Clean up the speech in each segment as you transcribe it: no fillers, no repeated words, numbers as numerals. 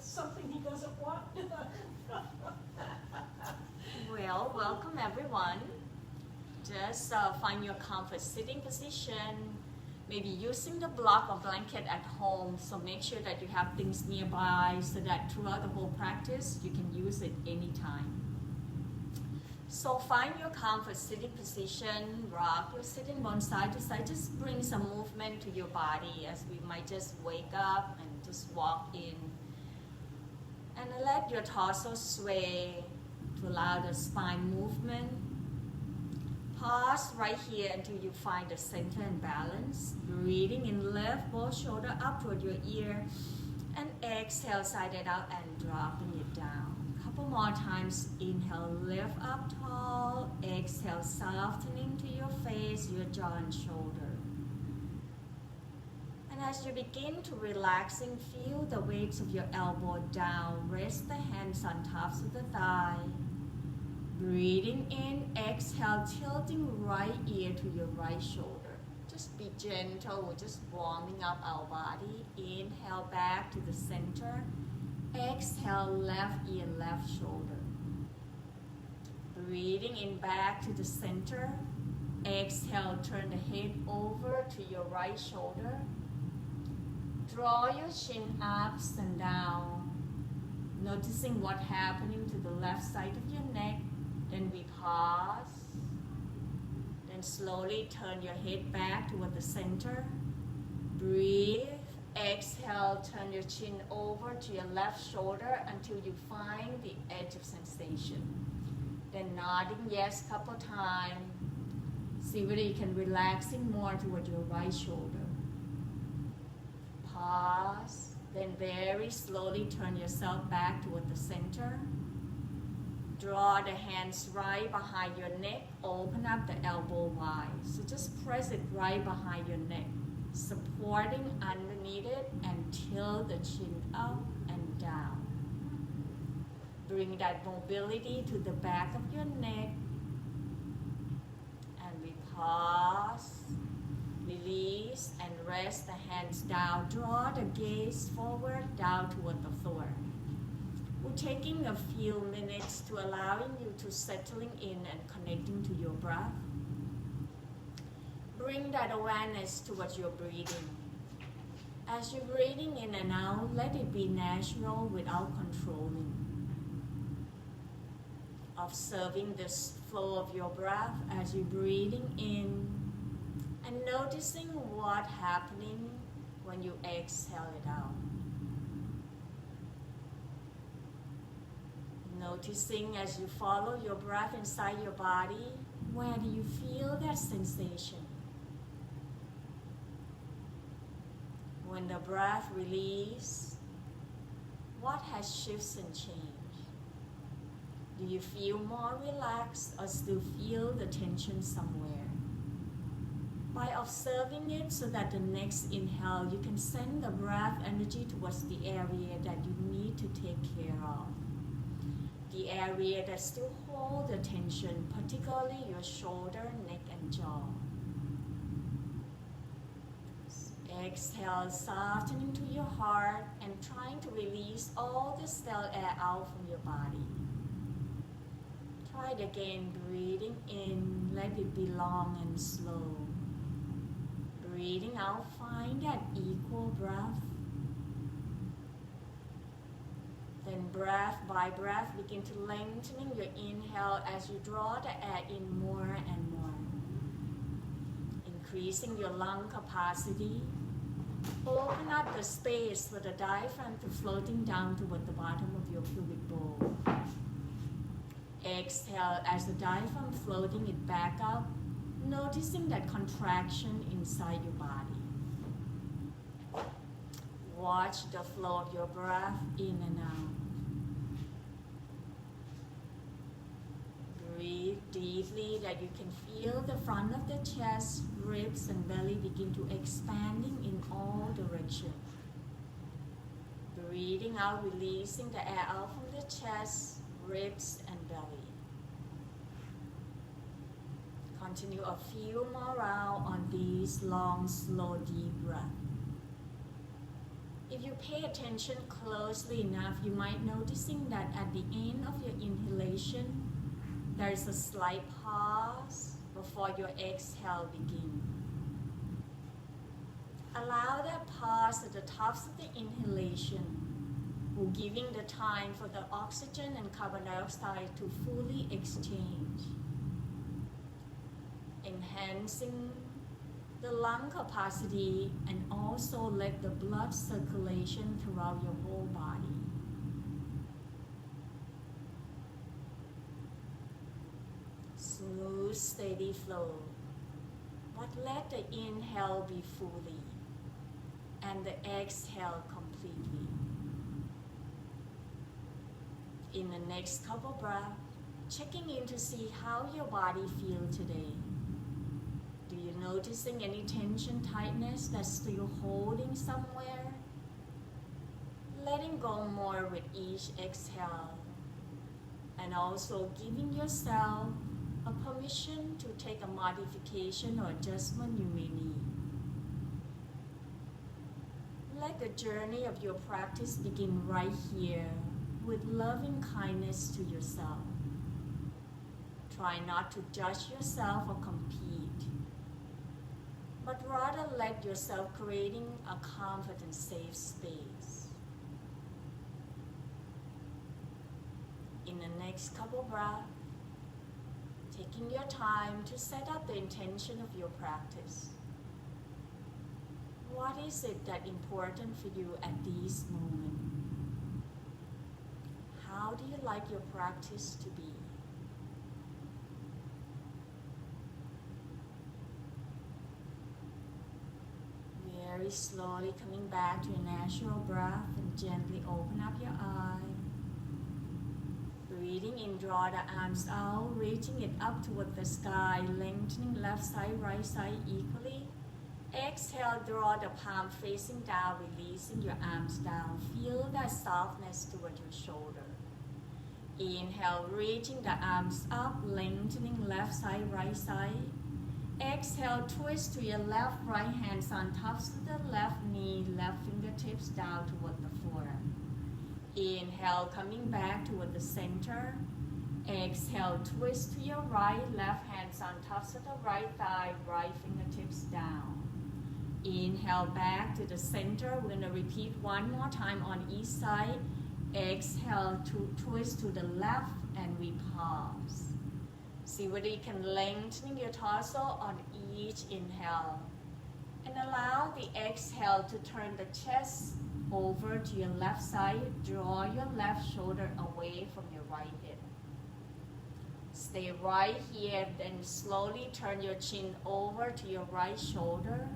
something he doesn't want. Well, welcome everyone. Just find your comfort sitting position, maybe using the block or blanket at home, so make sure that you have things nearby so that throughout the whole practice you can use it anytime. So find your comfort sitting position, rock your sitting bone side to side, just bring some movement to your body as we might just wake up and just walk in. And let your torso sway to allow the spine movement. Pause right here until you find the center and balance. Breathing in, lift both shoulders up toward your ear. And exhale, side it out and dropping it down. Couple more times. Inhale, lift up tall. Exhale, softening to your face, your jaw and shoulder. And as you begin to relaxing, feel the weights of your elbow down. Rest the hands on tops of the thigh. Breathing in, exhale, tilting right ear to your right shoulder. Just be gentle, we're just warming up our body. Inhale back to the center. Exhale, left ear, left shoulder. Breathing in back to the center. Exhale, turn the head over to your right shoulder. Draw your chin up and down. Noticing what's happening to the left side of your neck. Then we pause. Then slowly turn your head back toward the center. Breathe. Exhale, turn your chin over to your left shoulder until you find the edge of sensation. Then nodding yes couple times. See whether you can relaxing more toward your right shoulder. Pause. Then very slowly turn yourself back toward the center. Draw the hands right behind your neck. Open up the elbow wide. So just press it right behind your neck. Supporting underneath it and tilt the chin up and down. Bring that mobility to the back of your neck. And we pause, release, and rest the hands down. Draw the gaze forward, down toward the floor. We're taking a few minutes to allowing you to settling in and connecting to your breath. Bring that awareness towards your breathing. As you're breathing in and out, let it be natural without controlling. Observing the flow of your breath as you're breathing in and noticing what's happening when you exhale it out. Noticing as you follow your breath inside your body, where do you feel that sensation? When the breath releases, what has shifted and changed? Do you feel more relaxed or still feel the tension somewhere? By observing it so that the next inhale, you can send the breath energy towards the area that you need to take care of. The area that still holds the tension, particularly your shoulder, neck, and jaw. Exhale, softening to your heart and trying to release all the stale air out from your body. Try it again, breathing in, let it be long and slow. Breathing out, find that equal breath. Then breath by breath, begin to lengthening your inhale as you draw the air in more and more. Increasing your lung capacity. Open up the space for the diaphragm to floating down toward the bottom of your pubic bowl. Exhale as the diaphragm floating it back up, noticing that contraction inside your body. Watch the flow of your breath in and out. Breathe deeply that you can feel the front of the chest, ribs and belly begin to expanding in all directions. Breathing out, releasing the air out from the chest, ribs and belly. Continue a few more rounds on these long, slow, deep breaths. If you pay attention closely enough, you might noticing that at the end of your inhalation, there is a slight pause before your exhale begins. Allow that pause at the tops of the inhalation, giving the time for the oxygen and carbon dioxide to fully exchange, enhancing the lung capacity and also let the blood circulation throughout your whole body. Smooth, steady flow, but let the inhale be fully and the exhale completely. In the next couple breaths, checking in to see how your body feels today. Do you noticing any tension, tightness that's still holding somewhere? Letting go more with each exhale, and also giving yourself a permission to take a modification or adjustment you may need. Let the journey of your practice begin right here with loving kindness to yourself. Try not to judge yourself or compete, but rather let yourself creating a comfort and safe space. In the next couple breaths, taking your time to set up the intention of your practice. What is it that important for you at this moment? How do you like your practice to be? Very slowly coming back to your natural breath and gently open up your eye. Breathing in, draw the arms out, reaching it up toward the sky, lengthening left side, right side equally. Exhale, draw the palm facing down, releasing your arms down. Feel that softness toward your shoulder. Inhale, reaching the arms up, lengthening left side, right side. Exhale, twist to your left, right hands on tops of the left knee, left fingertips down toward the floor. Inhale, coming back toward the center. Exhale, twist to your right, left hands on tops of the right thigh, right fingertips down. Inhale, back to the center. We're going to repeat one more time on each side. Exhale, to twist to the left, and we pause. See whether you can lengthen your torso on each inhale. And allow the exhale to turn the chest over to your left side. Draw your left shoulder away from your right hip. Stay right here, then slowly turn your chin over to your right shoulder.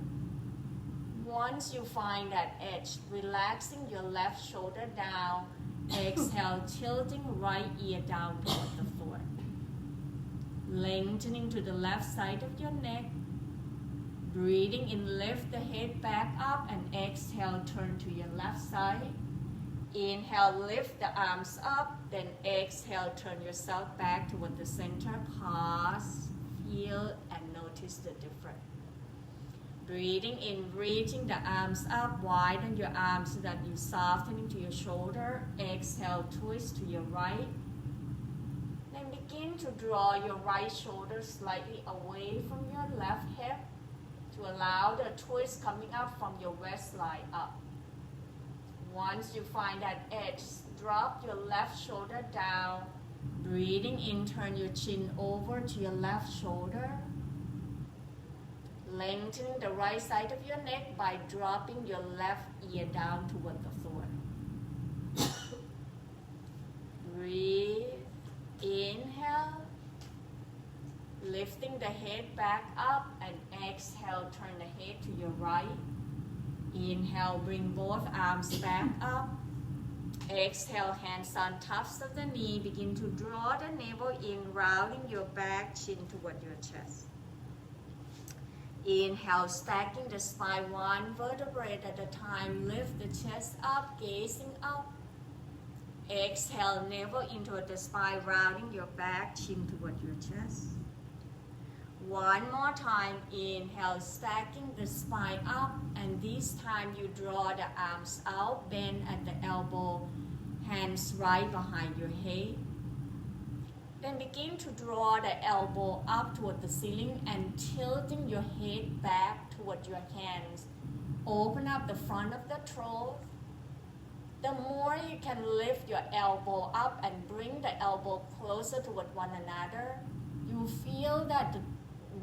Once you find that edge, relaxing your left shoulder down. Exhale, tilting right ear down toward the floor. Lengthening to the left side of your neck. Breathing in, lift the head back up, and exhale, turn to your left side. Inhale, lift the arms up, then exhale, turn yourself back toward the center. Pause, feel, and notice the difference. Breathing in, reaching the arms up, widen your arms so that you soften into your shoulder. Exhale, twist to your right. Then begin to draw your right shoulder slightly away from your left hip to allow the twist coming up from your waistline up. Once you find that edge, drop your left shoulder down. Breathing in, turn your chin over to your left shoulder. Lengthen the right side of your neck by dropping your left ear down toward the floor. Breathe. Inhale. Lifting the head back up, and exhale, turn the head to your right. Inhale, bring both arms back up. Exhale, hands on tops of the knee. Begin to draw the navel in, rounding your back, chin toward your chest. Inhale, stacking the spine one vertebrae at a time. Lift the chest up, gazing up. Exhale, navel into the spine, rounding your back, chin toward your chest. One more time, inhale, stacking the spine up, and this time you draw the arms out, bend at the elbow, hands right behind your head. Then begin to draw the elbow up toward the ceiling and tilting your head back toward your hands. Open up the front of the throat. The more you can lift your elbow up and bring the elbow closer toward one another, you feel that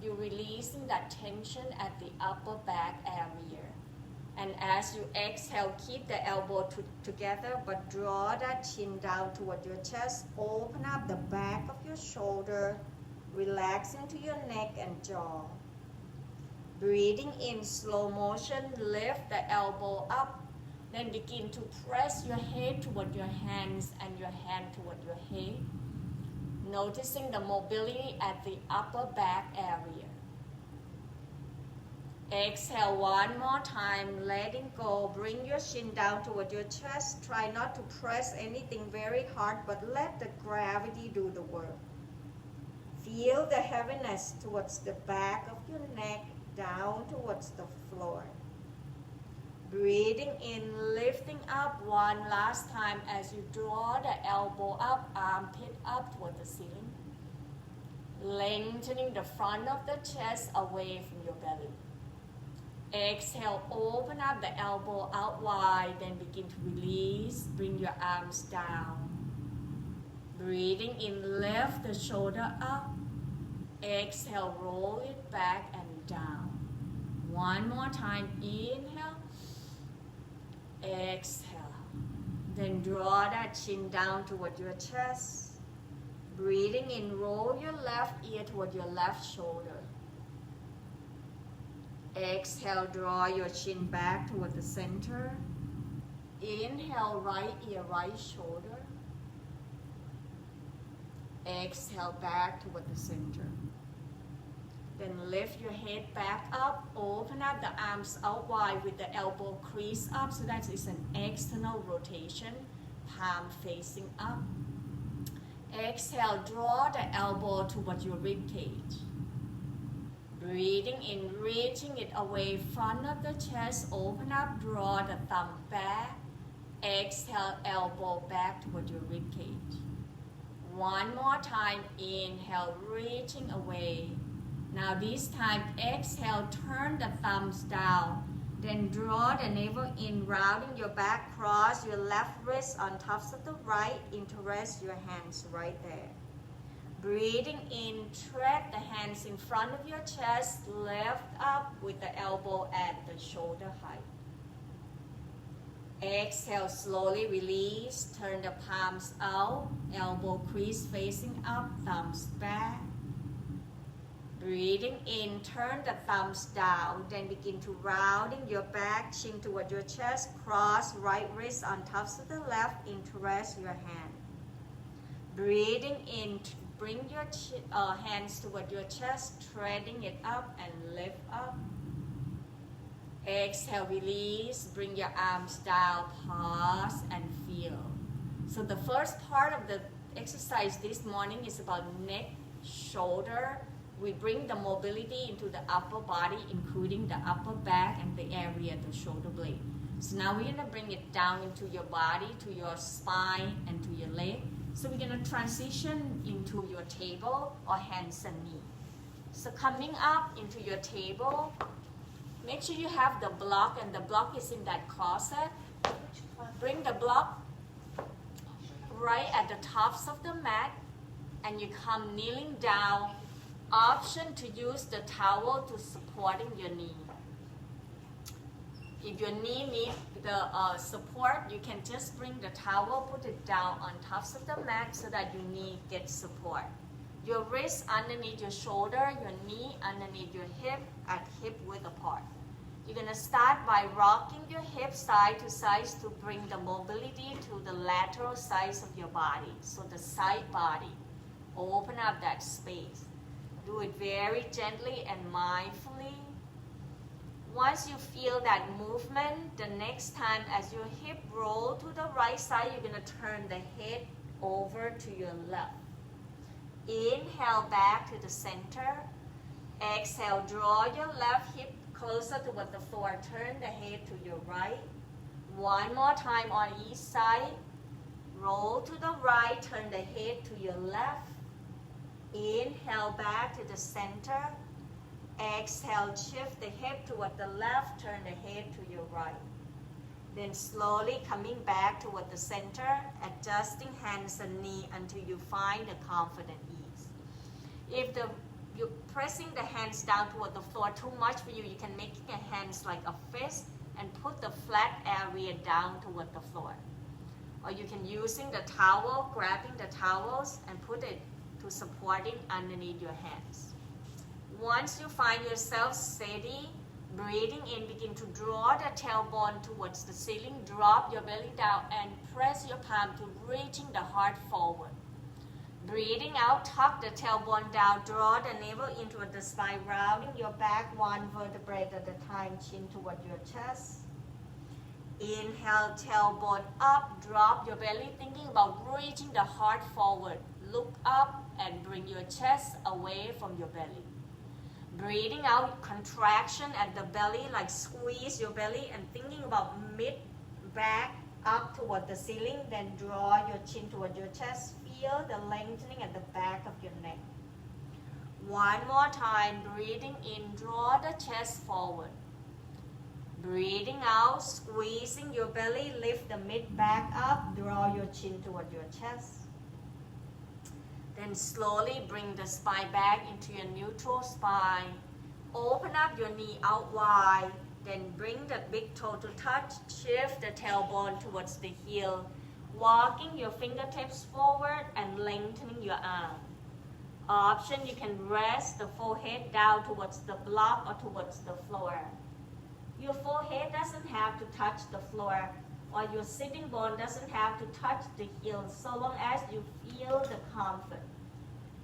you're releasing that tension at the upper back area. And as you exhale, keep the elbow together, but draw that chin down toward your chest. Open up the back of your shoulder, relax into your neck and jaw. Breathing in slow motion, lift the elbow up, then begin to press your head toward your hands and your hand toward your head, noticing the mobility at the upper back area. Exhale one more time, letting go. Bring your chin down toward your chest. Try not to press anything very hard, but let the gravity do the work. Feel the heaviness towards the back of your neck, down towards the floor. Breathing in, lifting up one last time as you draw the elbow up, armpit up toward the ceiling. Lengthening the front of the chest away from your belly. Exhale, open up the elbow out wide, then begin to release. Bring your arms down. Breathing in, lift the shoulder up. Exhale, roll it back and down. One more time, inhale. Exhale. Then draw that chin down toward your chest. Breathing in, roll your left ear toward your left shoulder. Exhale, draw your chin back toward the center. Inhale, right ear, right shoulder. Exhale, back toward the center. Then lift your head back up. Open up the arms out wide with the elbow crease up, so that is an external rotation. Palm facing up. Exhale, draw the elbow toward your rib cage. Breathing in, reaching it away front of the chest. Open up, draw the thumb back. Exhale, elbow back toward your rib cage. One more time, inhale, reaching away. Now this time, exhale, turn the thumbs down. Then draw the navel in, rounding your back, cross your left wrist on tops of the right, interlace your hands right there. Breathing in, thread the hands in front of your chest, lift up with the elbow at the shoulder height. Exhale, slowly release, turn the palms out, elbow crease facing up, thumbs back. Breathing in, turn the thumbs down, then begin to rounding your back, chin toward your chest, cross right wrist on tops of the left, interlace your hand. Breathing in, bring your hands toward your chest, threading it up and lift up. Exhale, release, bring your arms down, pause and feel. So the first part of the exercise this morning is about neck, shoulder. We bring the mobility into the upper body, including the upper back and the area of the shoulder blade. So now we're going to bring it down into your body, to your spine, and to your leg. So we're going to transition into your table or hands and knee. So coming up into your table, make sure you have the block, and the block is in that closet. Bring the block right at the tops of the mat, and you come kneeling down. Option to use the towel to supporting your knee. If your knee needs the support, you can just bring the towel, put it down on tops of the mat so that your knee gets support. Your wrist underneath your shoulder, your knee underneath your hip at hip width apart. You're going to start by rocking your hip side to side to bring the mobility to the lateral sides of your body. So the side body, open up that space. Do it very gently and mindfully. Once you feel that movement, the next time as your hip roll to the right side, you're going to turn the head over to your left. Inhale back to the center. Exhale, draw your left hip closer toward the floor. Turn the head to your right. One more time on each side. Roll to the right, turn the head to your left. Inhale back to the center. Exhale, shift the hip toward the left, turn the head to your right. Then slowly coming back toward the center, adjusting hands and knee until you find a confident ease. If you're pressing the hands down toward the floor too much for you, you can make your hands like a fist and put the flat area down toward the floor. Or you can using the towel, grabbing the towels and put it to supporting underneath your hands. Once you find yourself steady, breathing in, begin to draw the tailbone towards the ceiling, drop your belly down and press your palm to reaching the heart forward. Breathing out, tuck the tailbone down, draw the navel into the spine, rounding your back one vertebrae at a time, chin toward your chest. Inhale, tailbone up, drop your belly, thinking about reaching the heart forward. Look up and bring your chest away from your belly. Breathing out, contraction at the belly, like squeeze your belly and thinking about mid-back up toward the ceiling, then draw your chin toward your chest. Feel the lengthening at the back of your neck. One more time, breathing in, draw the chest forward. Breathing out, squeezing your belly, lift the mid-back up, draw your chin toward your chest. Then slowly bring the spine back into your neutral spine. Open up your knee out wide. Then bring the big toe to touch. Shift the tailbone towards the heel. Walking your fingertips forward and lengthening your arm. Option, you can rest the forehead down towards the block or towards the floor. Your forehead doesn't have to touch the floor, or your sitting bone doesn't have to touch the heel, so long as you feel the comfort.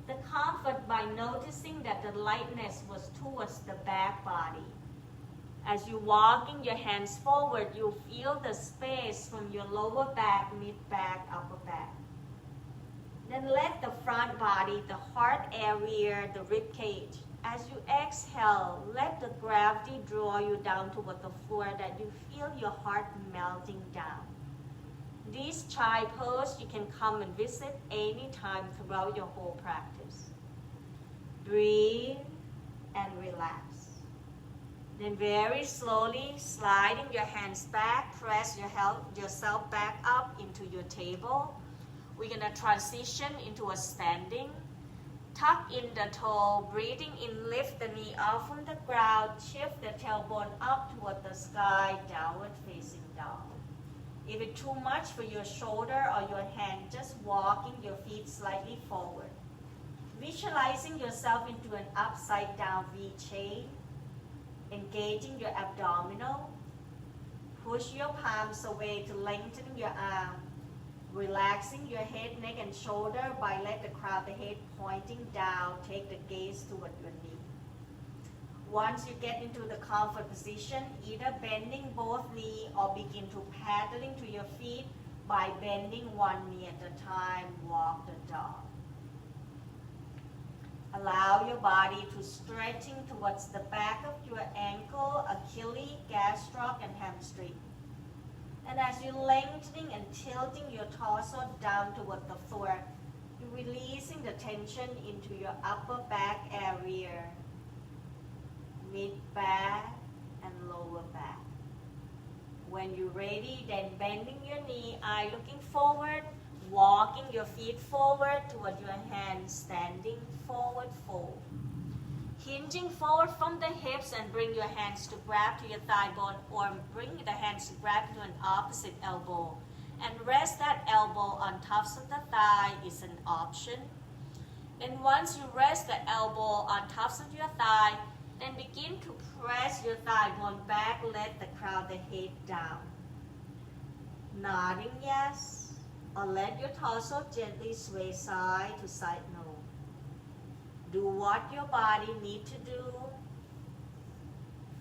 The comfort by noticing that the lightness was towards the back body. As you walking your hands forward, you feel the space from your lower back, mid-back, upper back. Then let the front body, the heart area, the rib cage. As you exhale, let the gravity draw you down toward the floor, that you feel your heart melting down. This child pose you can come and visit anytime throughout your whole practice. Breathe and relax. Then very slowly sliding your hands back, press yourself back up into your table. We're going to transition into a standing. Tuck in the toe, breathing in, lift the knee off from the ground, shift the tailbone up toward the sky, downward facing dog. If it's too much for your shoulder or your hand, just walking your feet slightly forward. Visualizing yourself into an upside down V shape, engaging your abdominal. Push your palms away to lengthen your arm. Relaxing your head, neck, and shoulder by let the crown of the head pointing down. Take the gaze toward your knee. Once you get into the comfort position, either bending both knees or begin to paddling to your feet by bending one knee at a time. Walk the dog. Allow your body to stretching towards the back of your ankle, Achilles, gastroc, and hamstring. And as you're lengthening and tilting your torso down toward the floor, you're releasing the tension into your upper back area, mid-back, and lower back. When you're ready, then bending your knee, eye looking forward, walking your feet forward toward your hands, standing forward fold. Hinging forward from the hips and bring your hands to grab to your thigh bone, or bring the hands to grab to an opposite elbow. And rest that elbow on tops of the thigh is an option. Then once you rest the elbow on tops of your thigh, then begin to press your thigh bone back, let the crown of the head down. Nodding yes, or let your torso gently sway side to side no. Do what your body needs to do.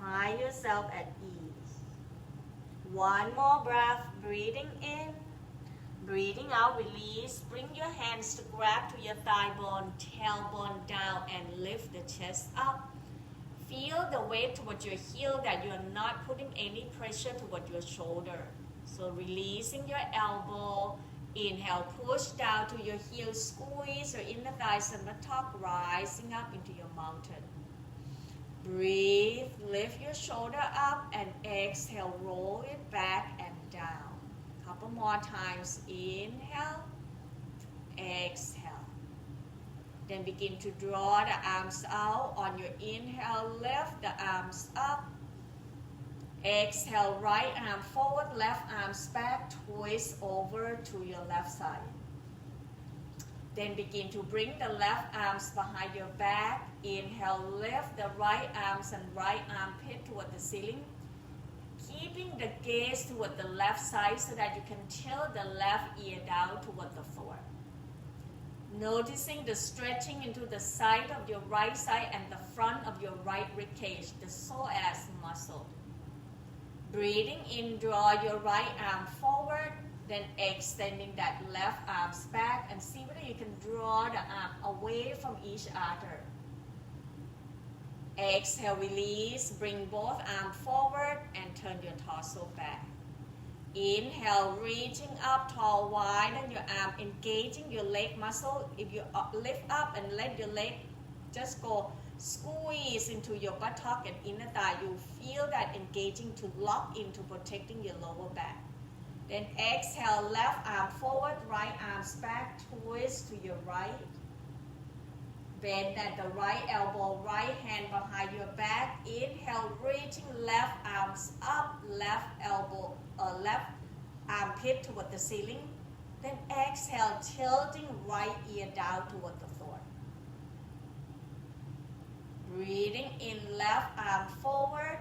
Find yourself at ease. One more breath, breathing in. Breathing out, release. Bring your hands to grab to your thigh bone, tailbone down, and lift the chest up. Feel the weight toward your heel, that you're not putting any pressure toward your shoulder. So releasing your elbow. Inhale, push down to your heel, squeeze your inner thighs and buttock, rising up into your mountain. Breathe, lift your shoulder up, and exhale, roll it back and down. Couple more times. Inhale, exhale. Then begin to draw the arms out. On your inhale, lift the arms up. Exhale, right arm forward, left arms back, twist over to your left side. Then begin to bring the left arms behind your back. Inhale, lift the right arms and right armpit toward the ceiling. Keeping the gaze toward the left side so that you can tilt the left ear down toward the floor. Noticing the stretching into the side of your right side and the front of your right rib cage, the psoas muscle. Breathing in, draw your right arm forward, then extending that left arm back, and see whether you can draw the arm away from each other. Exhale, release, bring both arms forward and turn your torso back. Inhale, reaching up tall, widen your arm, engaging your leg muscle. If you lift up and let your leg just go, squeeze into your buttock and inner thigh. You feel that engaging to lock into protecting your lower back. Then exhale, left arm forward, right arms back, twist to your right. Bend at the right elbow, right hand behind your back. Inhale, reaching left arms up, left elbow, left armpit toward the ceiling. Then exhale, tilting right ear down toward the floor. Breathing in, left arm forward.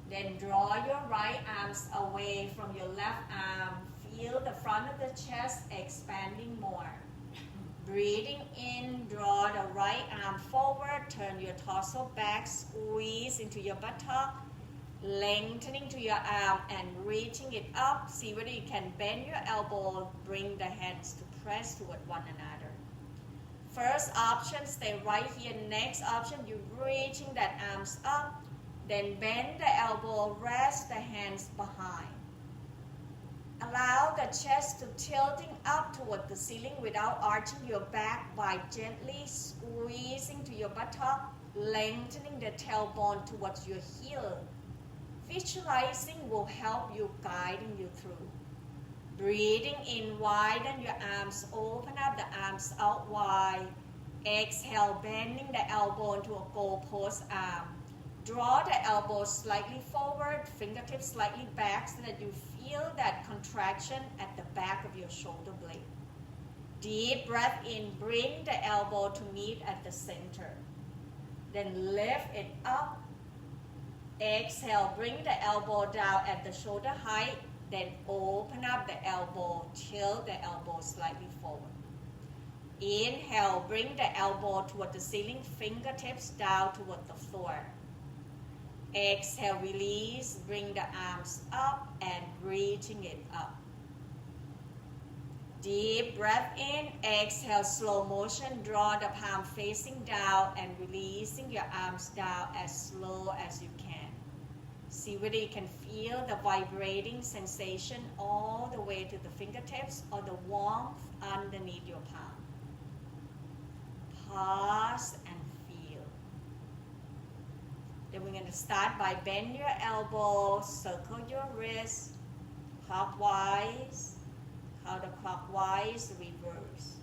Then draw your right arms away from your left arm. Feel the front of the chest expanding more. Breathing in, draw the right arm forward, turn your torso back, squeeze into your buttock, lengthening to your arm and reaching it up. See whether you can bend your elbow, bring the hands to press toward one another. First option, stay right here. Next option, you're reaching that arms up, then bend the elbow, rest the hands behind. Allow the chest to tilting up toward the ceiling without arching your back by gently squeezing to your buttock, lengthening the tailbone towards your heel. Visualizing will help you, guiding you through. Breathing in, widen your arms, open up the arms out wide. Exhale, bending the elbow into a goalpost arm. Draw the elbow slightly forward, fingertips slightly back so that you feel that contraction at the back of your shoulder blade. Deep breath in, bring the elbow to meet at the center. Then lift it up. Exhale, bring the elbow down at the shoulder height. Then open up the elbow, tilt the elbow slightly forward. Inhale, bring the elbow toward the ceiling, fingertips down toward the floor. Exhale, release, bring the arms up and reaching it up. Deep breath in, exhale, slow motion, draw the palm facing down and releasing your arms down as slow as you can. See whether you can feel the vibrating sensation all the way to the fingertips or the warmth underneath your palm. Pause and feel. Then we're going to start by bend your elbow, circle your wrist, clockwise, counterclockwise, reverse.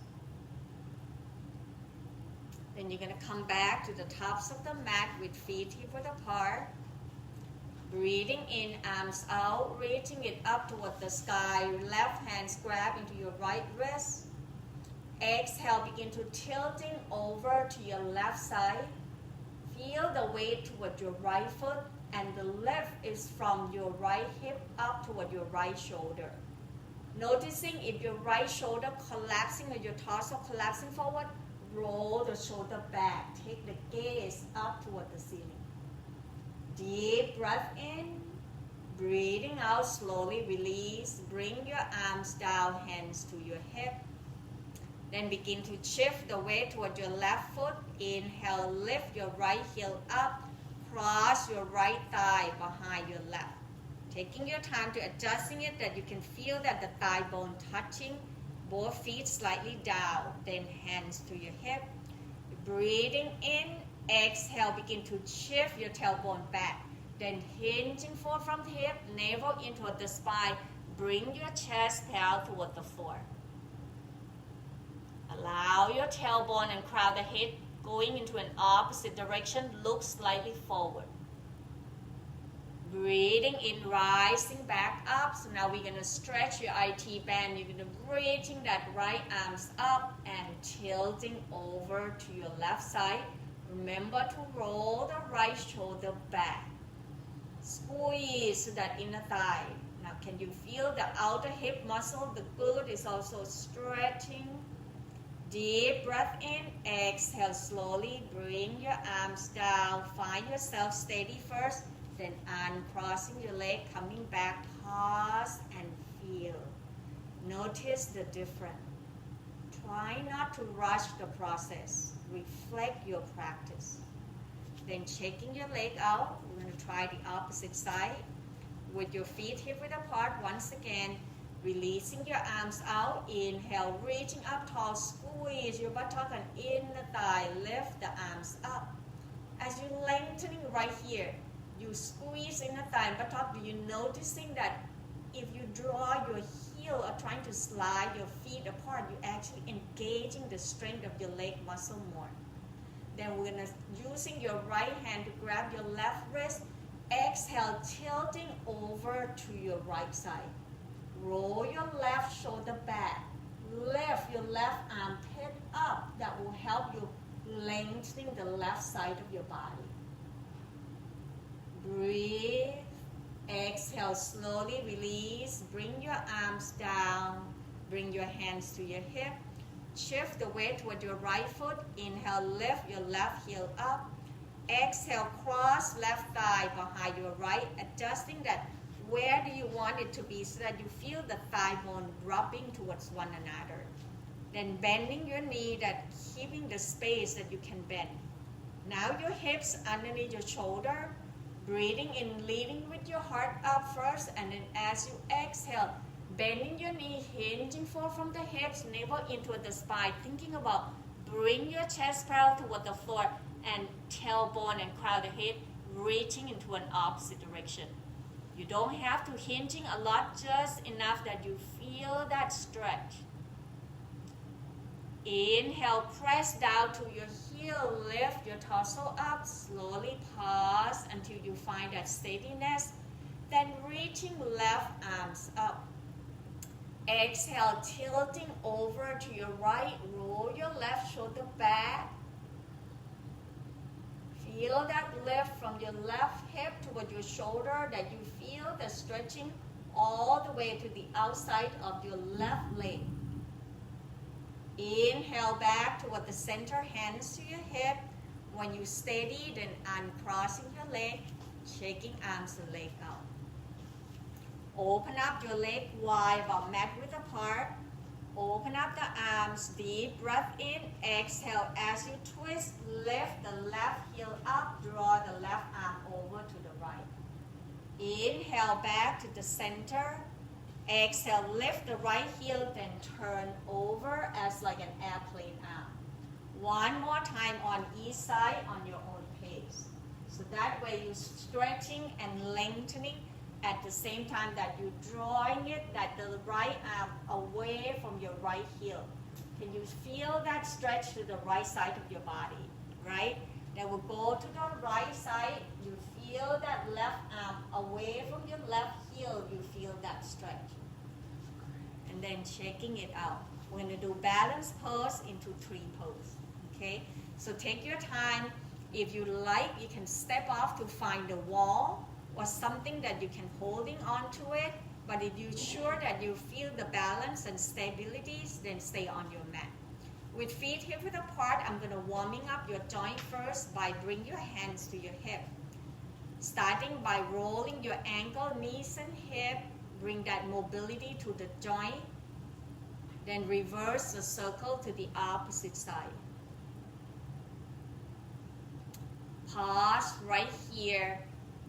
Then you're going to come back to the tops of the mat with feet hip-width apart. Breathing in, arms out, reaching it up toward the sky. Left hands grab into your right wrist. Exhale, begin to tilting over to your left side. Feel the weight toward your right foot, and the lift is from your right hip up toward your right shoulder. Noticing if your right shoulder collapsing or your torso collapsing forward, roll the shoulder back. Take the gaze up toward the ceiling. Deep breath in, breathing out slowly, release. Bring your arms down, hands to your hip. Then begin to shift the weight toward your left foot. Inhale, lift your right heel up. cross your right thigh behind your left. Taking your time to adjusting it that you can feel that the thigh bone touching, both feet slightly down, then hands to your hip. Breathing in, exhale, begin to shift your tailbone back. Then hinging forward from the hip, navel into the spine. Bring your chest down toward the floor. Allow your tailbone and crown the head going into an opposite direction. Look slightly forward. Breathing in, rising back up. So now we're going to stretch your IT band. You're going to reaching that right arms up and tilting over to your left side. Remember to roll the right shoulder back. Squeeze that inner thigh. Now can you feel the outer hip muscle? The glute is also stretching. Deep breath in, exhale slowly. Bring your arms down. Find yourself steady first. Then uncrossing your leg, coming back, pause and feel. Notice the difference. Try not to rush the process. Reflect your practice. Then checking your leg out, we're going to try the opposite side. With your feet hip-width apart, once again, releasing your arms out. Inhale, reaching up tall, squeeze your buttock and in the thigh, lift the arms up. As you're lengthening right here, you squeeze in the thigh and buttock. Do you noticing that if you draw your heel or trying to slide your feet apart, you're actually engaging the strength of your leg muscle more. Then we're gonna using your right hand to grab your left wrist. Exhale, tilting over to your right side. Roll your left shoulder back. Lift your left armpit up. That will help you lengthening the left side of your body. Breathe. Exhale, slowly release. Bring your arms down. Bring your hands to your hip. Shift the weight toward your right foot. Inhale, lift your left heel up. Exhale, cross left thigh behind your right, adjusting that where do you want it to be so that you feel the thigh bone dropping towards one another. Then bending your knee, that keeping the space that you can bend. Now your hips underneath your shoulder. Breathing in, leading with your heart up first, and then as you exhale, bending your knee, hinging forward from the hips, navel into the spine, thinking about bring your chest parallel toward the floor and tailbone and crown the head, reaching into an opposite direction. You don't have to hinging a lot, just enough that you feel that stretch. Inhale, press down to your heel, lift your torso up, slowly pause until you find that steadiness. Then reaching left arms up. Exhale, tilting over to your right, roll your left shoulder back. Feel that lift from your left hip toward your shoulder, that you feel the stretching all the way to the outside of your left leg. Inhale back toward the center, hands to your hip. When you steady, then uncrossing your leg, shaking arms and leg out. Open up your leg wide, about mat width apart. Open up the arms, deep breath in, exhale. As you twist, lift the left heel up, draw the left arm over to the right. Inhale back to the center. Exhale, lift the right heel, then turn over as like an airplane arm. One more time on each side on your own pace. So that way you're stretching and lengthening at the same time that you're drawing it, that the right arm away from your right heel. Can you feel that stretch to the right side of your body, right? Then we'll go to the right side. You feel that left arm away from your left heel. You feel that stretch. And then checking it out. We're going to do balance pose into tree pose, okay? So take your time. If you like, you can step off to find the wall or something that you can holding on to it. But if you're sure that you feel the balance and stability, then stay on your mat. With feet hip width apart, I'm going to warming up your joint first by bring your hands to your hip. Starting by rolling your ankle, knees and hip. Bring that mobility to the joint. Then reverse the circle to the opposite side. Pause right here.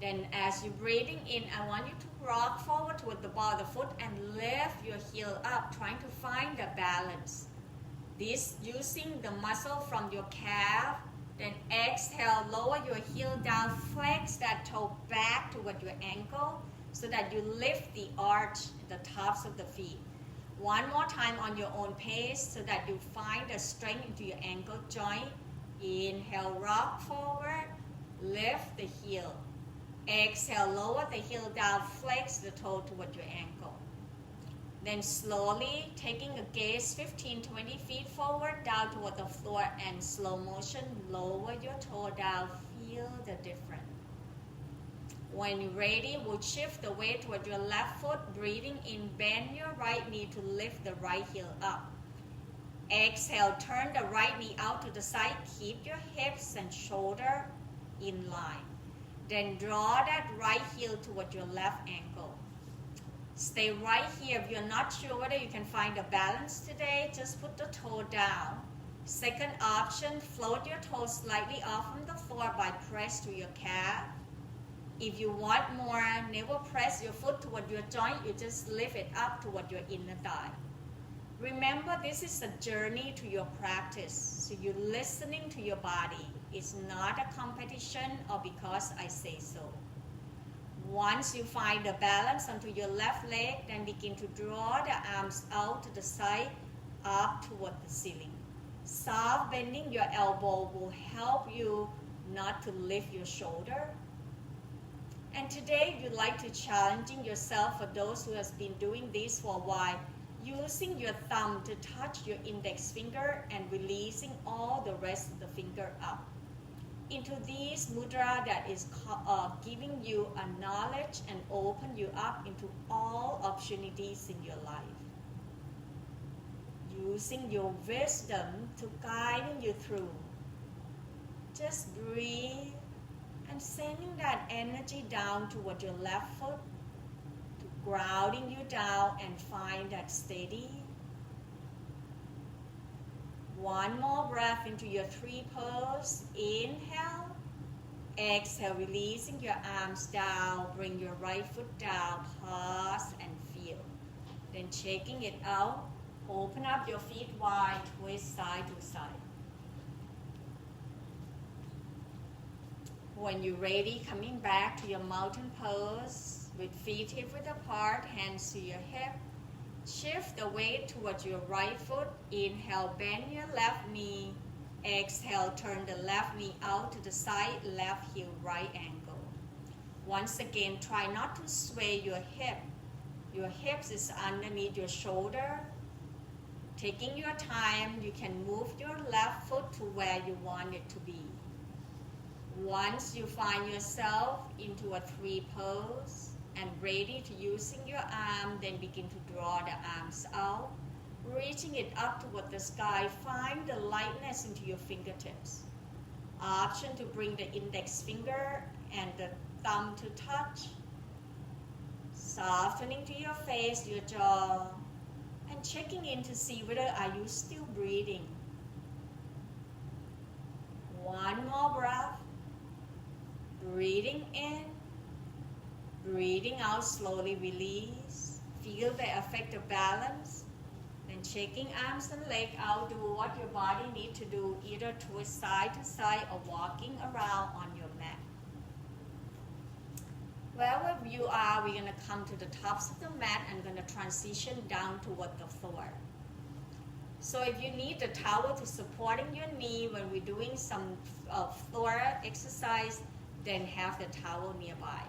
Then as you're breathing in, I want you to rock forward toward the ball of the foot and lift your heel up, trying to find the balance. This using the muscle from your calf. Then exhale, lower your heel down, flex that toe back toward your ankle so that you lift the arch, the tops of the feet. One more time on your own pace so that you find the strength into your ankle joint. Inhale, rock forward, lift the heel. Exhale, lower the heel down, flex the toe toward your ankle. Then slowly, taking a gaze 15-20 feet forward, down toward the floor, and slow motion, lower your toe down, feel the difference. When you're ready, we'll shift the weight toward your left foot, breathing in, bend your right knee to lift the right heel up. Exhale, turn the right knee out to the side, keep your hips and shoulder in line. Then draw that right heel toward your left ankle. Stay right here. If you're not sure whether you can find a balance today, just put the toe down. Second option, float your toes slightly off from the floor by press to your calf. If you want more, never press your foot toward your joint, you just lift it up toward your inner thigh. Remember, this is a journey to your practice, so you're listening to your body. It's not a competition or because I say so. Once you find the balance onto your left leg, then begin to draw the arms out to the side, up toward the ceiling. Soft bending your elbow will help you not to lift your shoulder. And today, you'd like to challenging yourself for those who have been doing this for a while, using your thumb to touch your index finger and releasing all the rest of the finger up into this mudra that is giving you a knowledge and open you up into all opportunities in your life. Using your wisdom to guiding you through. Just breathe and sending that energy down toward your left foot, to grounding you down and find that steady. One more breath into your three pose. Inhale. Exhale, releasing your arms down. Bring your right foot down. Pause and feel. Then checking it out. Open up your feet wide. Twist side to side. When you're ready, coming back to your mountain pose with feet hip-width apart, hands to your hip. Shift the weight towards your right foot. Inhale, bend your left knee. Exhale, turn the left knee out to the side, left heel, right ankle. Once again, try not to sway your hip. Your hips is underneath your shoulder. Taking your time, you can move your left foot to where you want it to be. Once you find yourself into a three pose, and ready to using your arm, then begin to draw the arms out, reaching it up toward the sky. Find the lightness into your fingertips. Option to bring the index finger and the thumb to touch. Softening to your face, your jaw, and checking in to see whether are you still breathing. One more breath. Breathing in. Breathing out, slowly release. Feel the effect of balance. Then shaking arms and legs out, do what your body needs to do, either twist side to side or walking around on your mat. Wherever you are, we're going to come to the tops of the mat and going to transition down toward the floor. So if you need the towel to supporting your knee when we're doing some floor exercise, then have the towel nearby.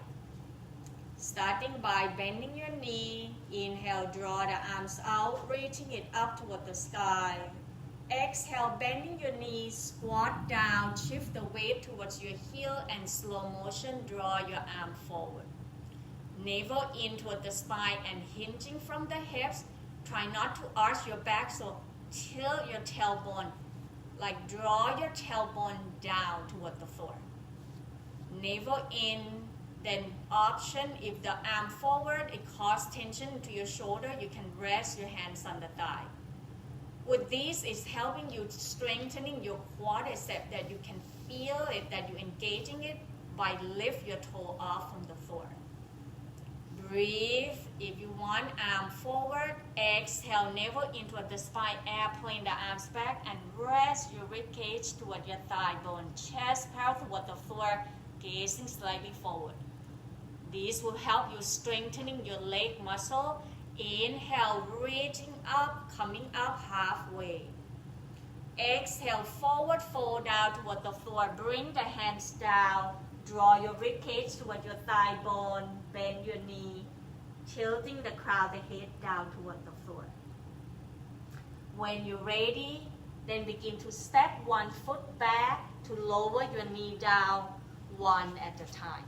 Starting by bending your knee. Inhale, draw the arms out, reaching it up toward the sky. Exhale, bending your knees, squat down, shift the weight towards your heel and slow motion, draw your arm forward. Navel in toward the spine and hinging from the hips. Try not to arch your back, so tilt your tailbone, like draw your tailbone down toward the floor. Navel in. Then option, if the arm forward, it causes tension to your shoulder, you can rest your hands on the thigh. With this, it's helping you strengthening your quadricep that you can feel it, that you're engaging it by lift your toe off from the floor. Breathe. If you want, arm forward. Exhale, navel into the spine, airplane the arms back, and rest your rib cage toward your thigh bone. Chest parallel toward the floor, gazing slightly forward. This will help you strengthening your leg muscle. Inhale, reaching up, coming up halfway. Exhale, forward fold down toward the floor. Bring the hands down. Draw your rib cage toward your thigh bone. Bend your knee, tilting the crown of the head down toward the floor. When you're ready, then begin to step one foot back to lower your knee down one at a time.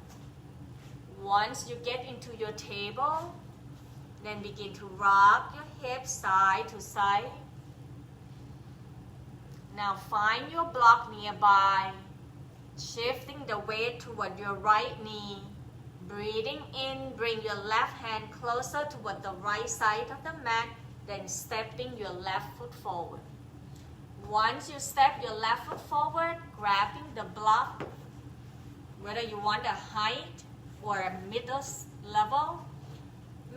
Once you get into your table, then begin to rock your hips side to side. Now find your block nearby, shifting the weight toward your right knee. Breathing in, bring your left hand closer toward the right side of the mat, then stepping your left foot forward. Once you step your left foot forward, grabbing the block, whether you want a height or a middle level,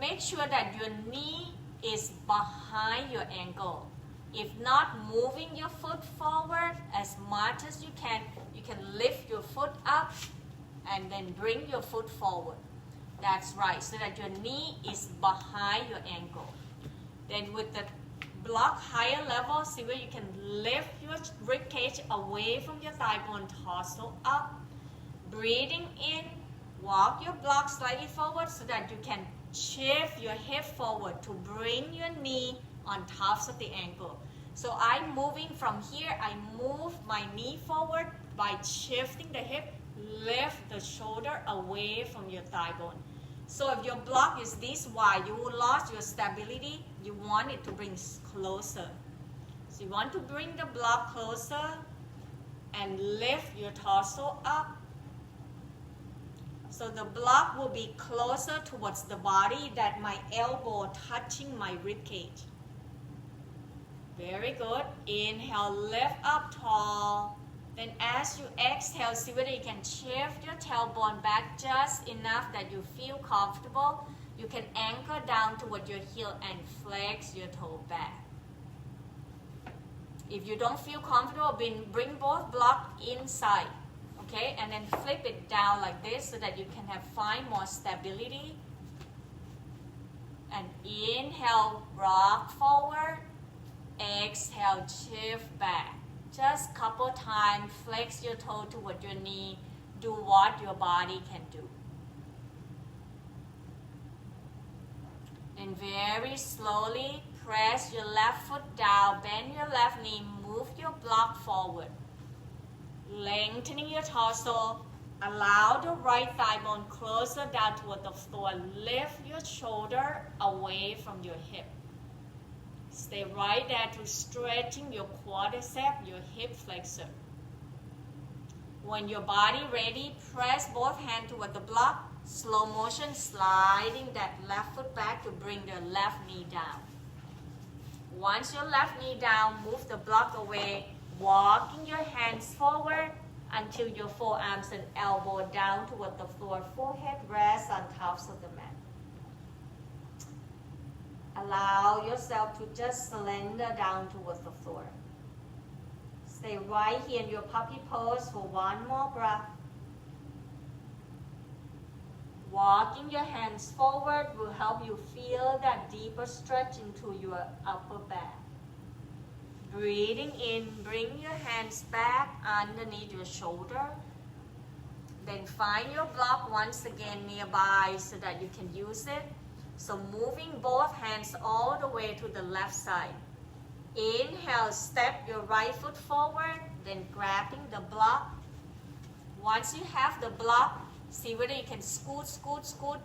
make sure that your knee is behind your ankle. If not, moving your foot forward as much as you can lift your foot up and then bring your foot forward. That's right, so that your knee is behind your ankle. Then with the block higher level, see where you can lift your rib cage away from your thigh bone, torso up. Breathing in, walk your block slightly forward so that you can shift your hip forward to bring your knee on top of the ankle. So I'm moving from here, I move my knee forward by shifting the hip, lift the shoulder away from your thigh bone. So if your block is this wide, you will lose your stability. You want it to bring closer. So you want to bring the block closer and lift your torso up. So the block will be closer towards the body, that my elbow touching my rib cage. Very good. Inhale, lift up tall. Then as you exhale, see whether you can shift your tailbone back just enough that you feel comfortable. You can anchor down toward your heel and flex your toe back. If you don't feel comfortable, bring both blocks inside. Okay, and then flip it down like this so that you can find more stability. And inhale, rock forward. Exhale, shift back. Just a couple times, flex your toe toward your knee. Do what your body can do. Then very slowly, press your left foot down, bend your left knee, move your block forward. Lengthening your torso, allow the right thigh bone closer down toward the floor. Lift your shoulder away from your hip. Stay right there to stretching your quadricep, your hip flexor. When your body ready, press both hands toward the block. Slow motion, sliding that left foot back to bring the left knee down. Once your left knee down, move the block away, walking your hands forward until your forearms and elbow down toward the floor. Forehead rests on top of the mat. Allow yourself to just slender down towards the floor. Stay right here in your puppy pose for one more breath. Walking your hands forward will help you feel that deeper stretch into your upper back. Breathing in, bring your hands back underneath your shoulder. Then find your block once again nearby so that you can use it. So moving both hands all the way to the left side. Inhale, step your right foot forward, then grabbing the block. Once you have the block, see whether you can scoot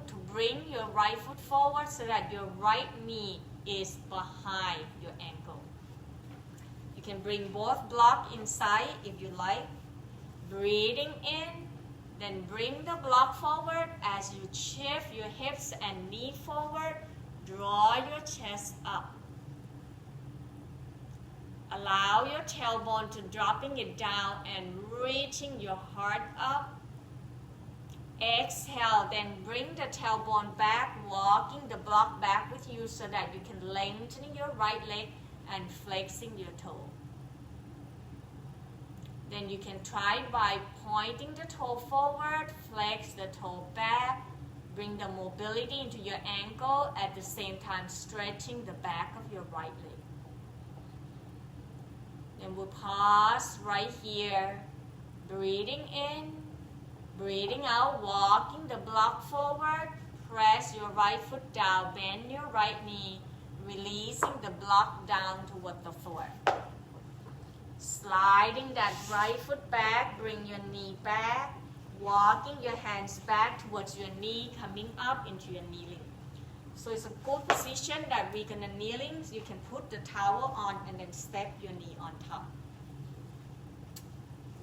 to bring your right foot forward so that your right knee is behind your ankle. You can bring both blocks inside if you like. Breathing in, then bring the block forward as you shift your hips and knee forward. Draw your chest up. Allow your tailbone to dropping it down and reaching your heart up. Exhale, then bring the tailbone back, walking the block back with you so that you can lengthen your right leg and flexing your toe. Then you can try by pointing the toe forward, flex the toe back, bring the mobility into your ankle, at the same time stretching the back of your right leg. Then we'll pause right here, breathing in, breathing out, walking the block forward, press your right foot down, bend your right knee, releasing the block down toward the floor. Sliding that right foot back, bring your knee back, walking your hands back towards your knee, coming up into your kneeling. So it's a good position that we're gonna kneeling. So you can put the towel on and then step your knee on top.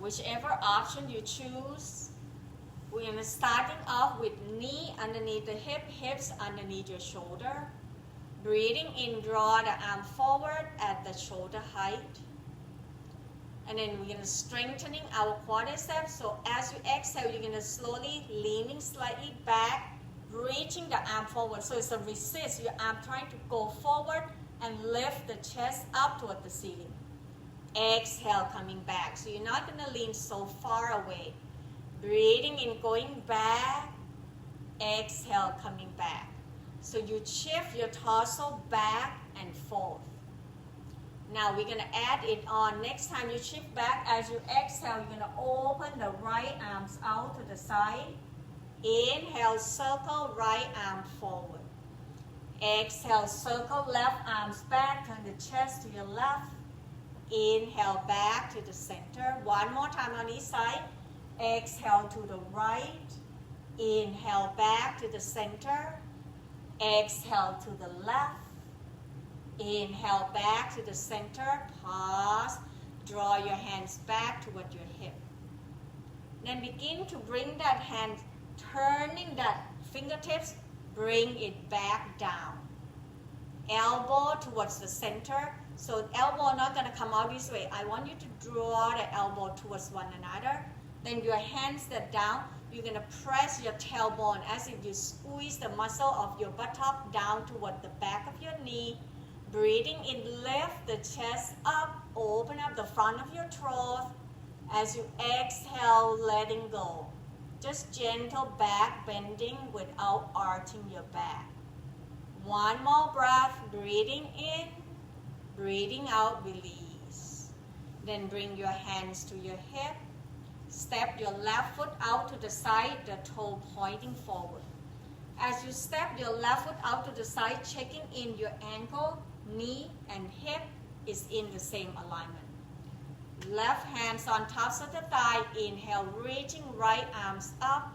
Whichever option you choose, we're gonna starting off with knee underneath the hip, hips underneath your shoulder. Breathing in, draw the arm forward at the shoulder height. And then we're gonna strengthening our quadriceps. So as you exhale, you're gonna slowly leaning slightly back, reaching the arm forward. So it's a resist. Your arm trying to go forward and lift the chest up toward the ceiling. Exhale, coming back. So you're not gonna lean so far away. Breathing in, going back. Exhale, coming back. So you shift your torso back and forth. Now we're gonna add it on. Next time you shift back, as you exhale, you're gonna open the right arms out to the side. Inhale, circle right arm forward. Exhale, circle left arms back, turn the chest to your left. Inhale, back to the center. One more time on each side. Exhale to the right. Inhale, back to the center. Exhale to the left. Inhale, back to the center. Pause. Draw your hands back toward your hip. Then begin to bring that hand, turning that fingertips, bring it back down. Elbow towards the center. So elbow not gonna come out this way. I want you to draw the elbow towards one another. Then your hands step down. You're gonna press your tailbone as if you squeeze the muscle of your buttock down toward the back of your knee. Breathing in, lift the chest up, open up the front of your throat. As you exhale, letting go. Just gentle back bending without arching your back. One more breath, breathing in, breathing out, release. Then bring your hands to your hip. Step your left foot out to the side, the toe pointing forward. As you step your left foot out to the side, checking in your ankle, knee, and hip is in the same alignment. Left hands on tops of the thigh. Inhale, reaching right arms up.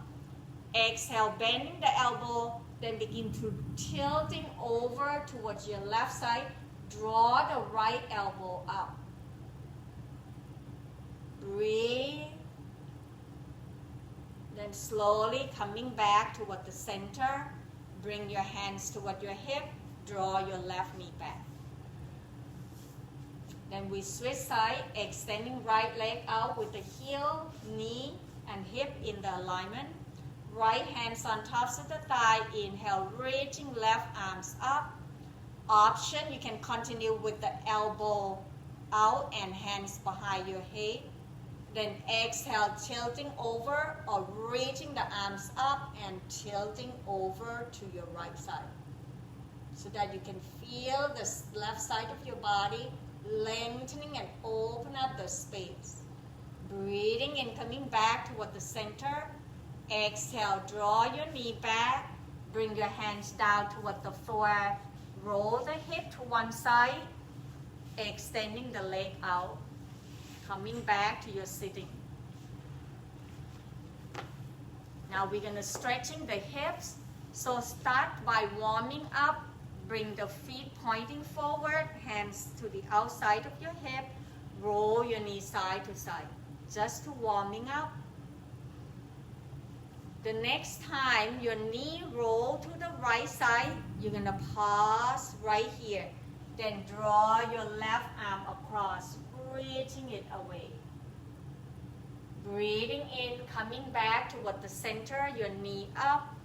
Exhale, bending the elbow. Then begin to tilting over towards your left side. Draw the right elbow up. Breathe. Then slowly coming back toward the center. Bring your hands toward your hip. Draw your left knee back. Then we switch side, extending right leg out with the heel, knee, and hip in the alignment. Right hands on tops of the thigh. Inhale, reaching left arms up. Option, you can continue with the elbow out and hands behind your head. Then exhale, tilting over or reaching the arms up and tilting over to your right side. So that you can feel the left side of your body lengthening and open up the space. Breathing in, coming back toward the center. Exhale, draw your knee back. Bring your hands down toward the floor. Roll the hip to one side. Extending the leg out. Coming back to your sitting. Now we're going to stretching the hips. So start by warming up. Bring the feet pointing forward, hands to the outside of your hip. Roll your knee side to side, just to warming up. The next time your knee roll to the right side, you're gonna pause right here. Then draw your left arm across, reaching it away. Breathing in, coming back toward the center, your knee up.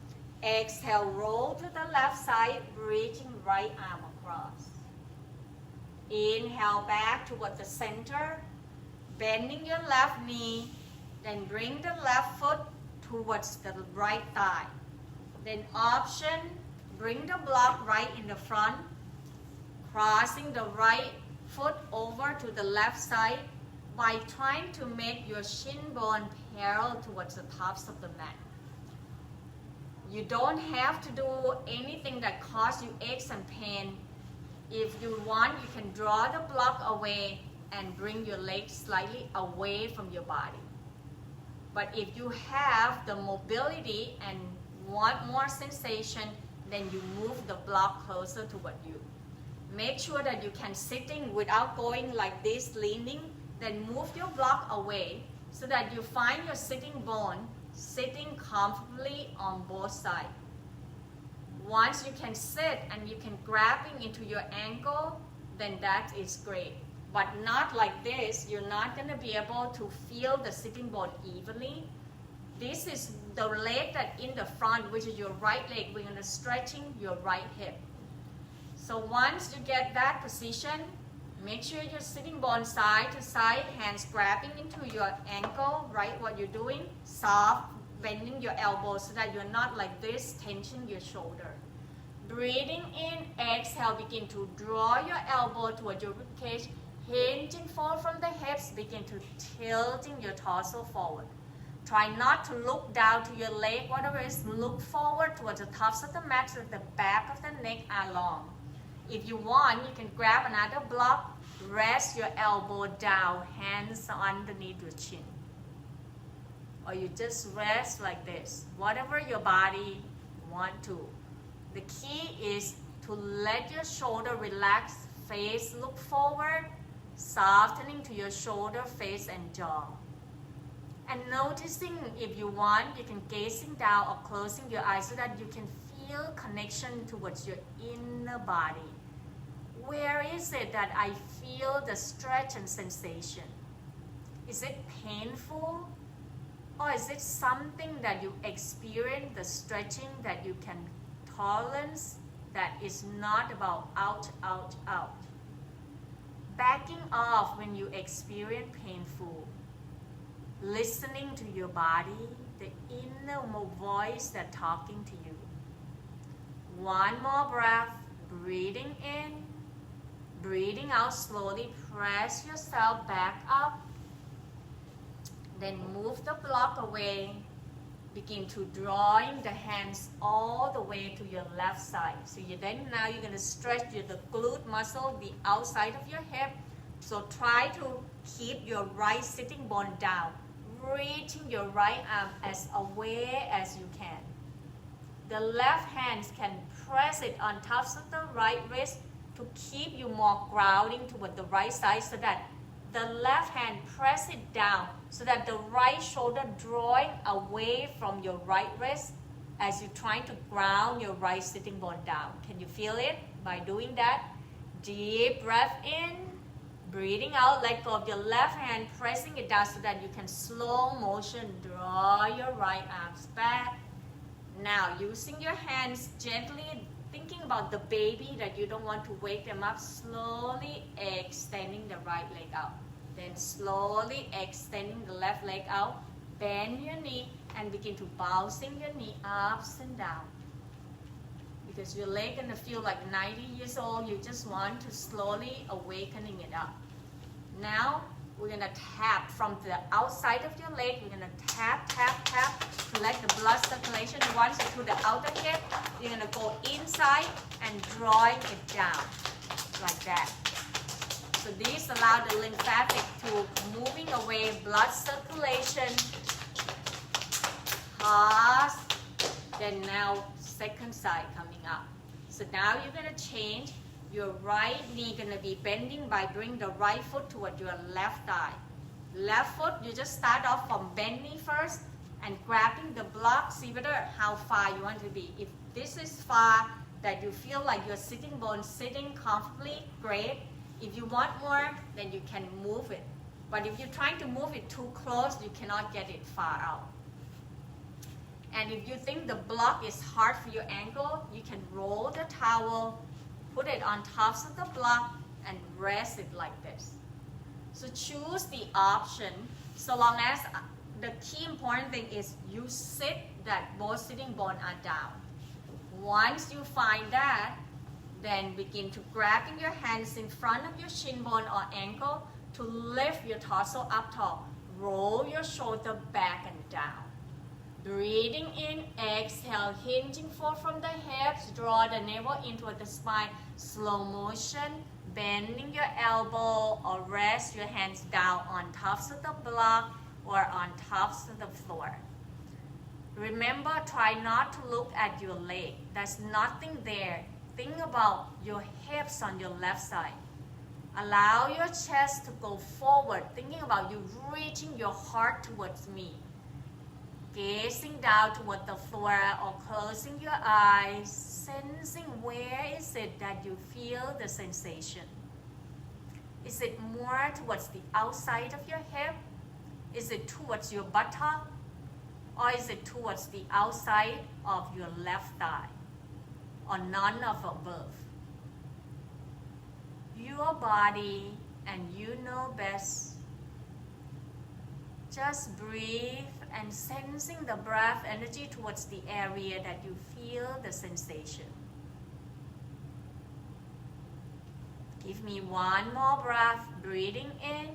Exhale, roll to the left side, reaching right arm across. Inhale back toward the center, bending your left knee, then bring the left foot towards the right thigh. Then option, bring the block right in the front, crossing the right foot over to the left side by trying to make your shin bone parallel towards the tops of the mat. You don't have to do anything that causes you aches and pain. If you want, you can draw the block away and bring your legs slightly away from your body. But if you have the mobility and want more sensation, then you move the block closer toward you. Make sure that you can sitting without going like this, leaning, then move your block away so that you find your sitting bone sitting comfortably on both sides. Once you can sit and you can grabbing into your ankle, then that is great. But not like this. You're not going to be able to feel the sitting bone evenly. This is the leg that in the front, which is your right leg. We're going to stretching your right hip. So once you get that position, make sure you're sitting bone side to side, hands grabbing into your ankle, right? What you're doing, soft, bending your elbows so that you're not like this, tension your shoulder. Breathing in, exhale, begin to draw your elbow toward your ribcage, hinging forward from the hips, begin to tilting your torso forward. Try not to look down to your leg, whatever it is, look forward towards the tops of the mat so the back of the neck are long. If you want, you can grab another block, rest your elbow down, hands underneath your chin. Or you just rest like this, whatever your body want to. The key is to let your shoulder relax, face look forward, softening to your shoulder, face and jaw. And noticing, if you want, you can gazing down or closing your eyes so that you can feel connection towards your inner body. Where is it that I feel the stretch and sensation? Is it painful? Or is it something that you experience, the stretching that you can tolerance, that is not about out, out, out? Backing off when you experience painful. Listening to your body, the inner voice that talking to you. One more breath, breathing in, breathing out slowly, press yourself back up. Then move the block away. Begin to drawing the hands all the way to your left side. So now you're going to stretch the glute muscle, the outside of your hip. So try to keep your right sitting bone down, reaching your right arm as away as you can. The left hand can press it on top of the right wrist to keep you more grounding toward the right side, so that the left hand press it down so that the right shoulder drawing away from your right wrist as you're trying to ground your right sitting bone down. Can you feel it? By doing that, deep breath in, breathing out, let go of your left hand, pressing it down so that you can slow motion draw your right arms back. Now, using your hands gently, thinking about the baby that you don't want to wake them up, slowly extending the right leg out. Then slowly extending the left leg out, bend your knee and begin to bouncing your knee ups and down. Because your leg gonna feel like 90 years old, you just want to slowly awakening it up. Now, we're gonna tap from the outside of your leg, we're gonna tap, tap, tap to let the blood circulation. Once to the outer hip, you're gonna go inside and drawing it down, like that. So these allow the lymphatic to moving away, blood circulation. Pause. Then now, second side coming up. So now you're gonna change. Your right knee gonna be bending by bringing the right foot toward your left thigh. Left foot, you just start off from bend knee first and grabbing the block. See whether how far you want to be. If this is far, that you feel like your sitting bone sitting comfortably, great. If you want more, then you can move it. But if you're trying to move it too close, you cannot get it far out. And if you think the block is hard for your ankle, you can roll the towel, put it on top of the block, and rest it like this. So choose the option, so long as the key important thing is you sit that both sitting bones are down. Once you find that, then begin to grabbing your hands in front of your shin bone or ankle to lift your torso up tall. Roll your shoulder back and down. Breathing in, exhale, hinging forward from the hips, draw the navel into the spine, slow motion, bending your elbow or rest your hands down on top of the block or on top of the floor. Remember, try not to look at your leg. There's nothing there. Think about your hips on your left side. Allow your chest to go forward, thinking about you reaching your heart towards me. Gazing down toward the floor or closing your eyes, sensing where is it that you feel the sensation. Is it more towards the outside of your hip? Is it towards your buttock? Or is it towards the outside of your left thigh? Or none of above? Your body and you know best. Just breathe and sensing the breath energy towards the area that you feel the sensation. Give me one more breath, breathing in,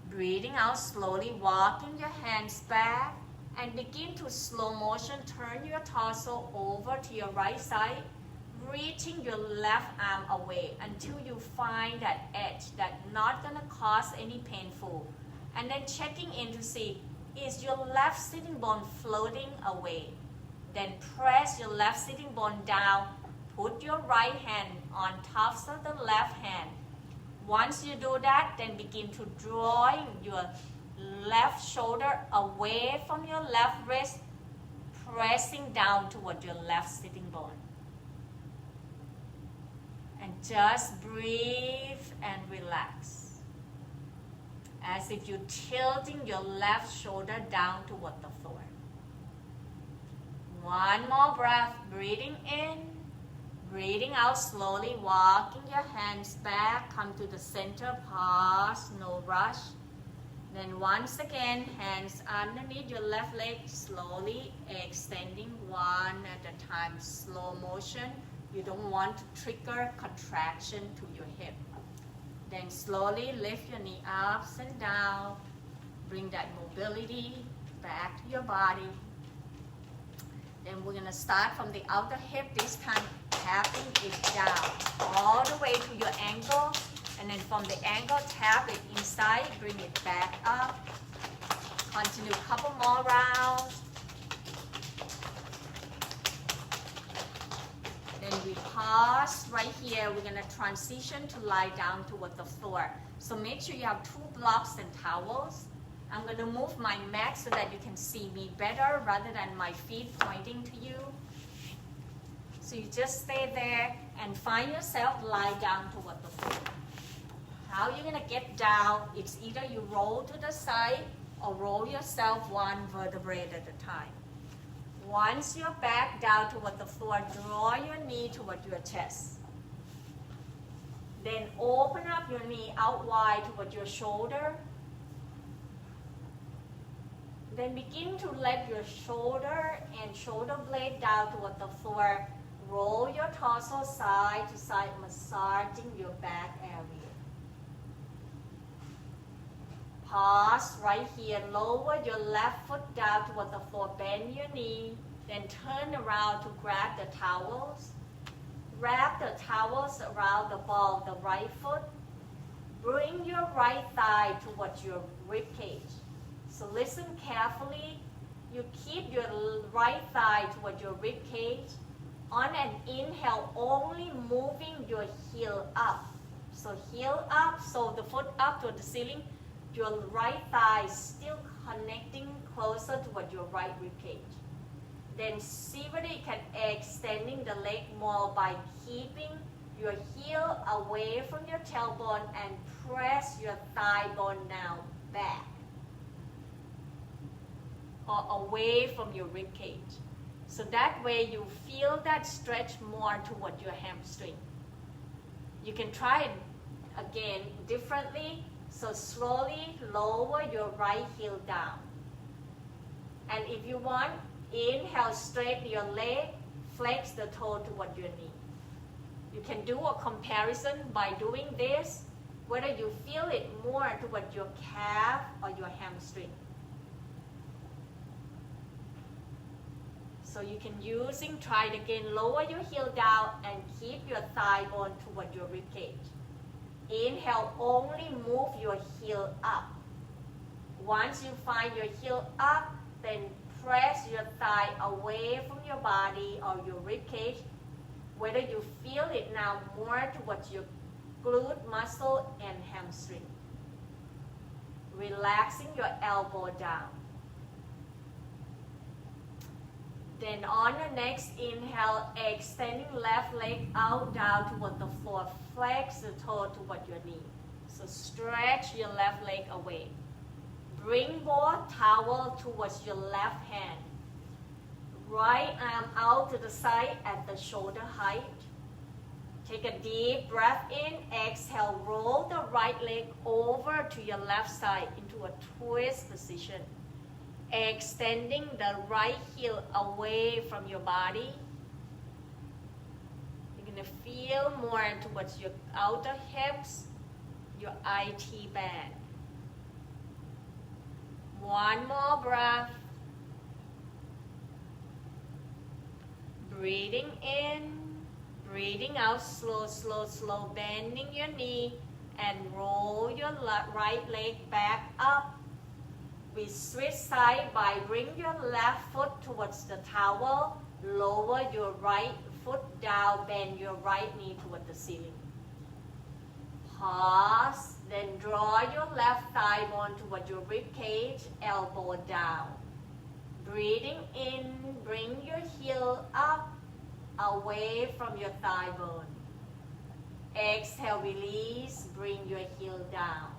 breathing out slowly, walking your hands back, and begin to slow motion, turn your torso over to your right side, reaching your left arm away until you find that edge that's not gonna cause any painful. And then checking in to see, is your left sitting bone floating away? Then press your left sitting bone down, put your right hand on top of the left hand. Once you do that, then begin to drawing your left shoulder away from your left wrist, pressing down toward your left sitting bone. And just breathe and relax. As if you're tilting your left shoulder down toward the floor. One more breath, breathing in, breathing out slowly, walking your hands back, come to the center, pause, no rush. Then once again, hands underneath your left leg, slowly extending one at a time, slow motion. You don't want to trigger contraction to your hip. Then slowly lift your knee up and down. Bring that mobility back to your body. Then we're going to start from the outer hip. This time, tapping it down all the way to your ankle. And then from the ankle, tap it inside. Bring it back up. Continue a couple more rounds. Then we pause right here. We're going to transition to lie down toward the floor. So make sure you have 2 blocks and towels. I'm going to move my mat so that you can see me better rather than my feet pointing to you. So you just stay there and find yourself lie down toward the floor. How you're going to get down, it's either you roll to the side or roll yourself one vertebrae at a time. Once you're back down toward the floor, draw your knee toward your chest. Then open up your knee out wide toward your shoulder. Then begin to let your shoulder and shoulder blade down toward the floor. Roll your torso side to side, massaging your back area. Pause right here. Lower your left foot down toward the floor. Bend your knee. Then turn around to grab the towels. Wrap the towels around the ball of the right foot. Bring your right thigh towards your rib cage. So listen carefully. You keep your right thigh toward your rib cage. On an inhale, only moving your heel up. So heel up, so the foot up toward the ceiling. Your right thigh is still connecting closer toward your right rib cage. Then see whether you can extending the leg more by keeping your heel away from your tailbone and press your thigh bone now back or away from your rib cage. So that way you feel that stretch more toward your hamstring. You can try it again differently. So slowly lower your right heel down. And if you want, inhale, straighten your leg, flex the toe toward your knee. You can do a comparison by doing this, whether you feel it more toward your calf or your hamstring. So you can try it again, lower your heel down and keep your thigh bone toward your rib cage. Inhale, only move your heel up. Once you find your heel up, then press your thigh away from your body or your rib cage, whether you feel it now more towards your glute muscle and hamstring. Relaxing your elbow down. Then on the next inhale, extending left leg out down toward the floor. Flex the toe toward your knee. So stretch your left leg away. Bring both towel towards your left hand. Right arm out to the side at the shoulder height. Take a deep breath in. Exhale, roll the right leg over to your left side into a twist position. Extending the right heel away from your body. You're going to feel more towards your outer hips, your IT band. One more breath. Breathing in, breathing out, slow, slow, slow, bending your knee and roll your right leg back up. We switch side by bring your left foot towards the towel, lower your right foot down, bend your right knee toward the ceiling. Pause, then draw your left thigh bone toward your rib cage, elbow down. Breathing in, bring your heel up, away from your thigh bone. Exhale, release, bring your heel down.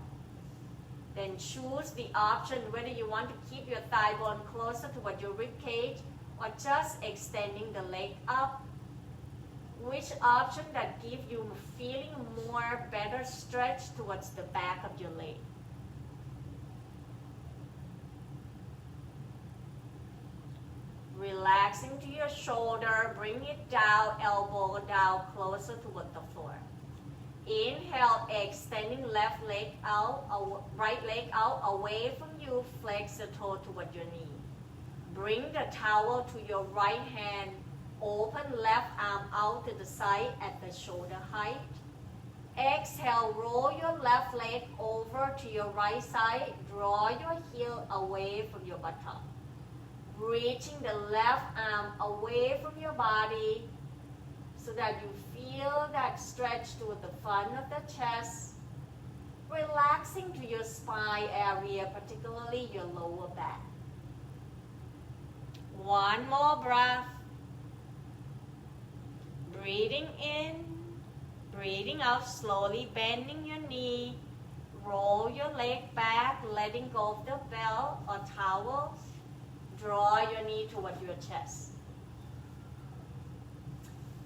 Then choose the option whether you want to keep your thigh bone closer toward your rib cage or just extending the leg up. Which option that gives you feeling more better stretch towards the back of your leg. Relaxing to your shoulder, bring it down, elbow down, closer toward the floor. Inhale, extending left leg out, right leg out, away from you, flex the toe toward your knee. Bring the towel to your right hand, open left arm out to the side at the shoulder height. Exhale, roll your left leg over to your right side, draw your heel away from your buttock. Reaching the left arm away from your body so that you feel that stretch to the front of the chest, relaxing to your spine area, particularly your lower back. One more breath. Breathing in, breathing out, slowly bending your knee, roll your leg back, letting go of the belt or towel. Draw your knee toward your chest.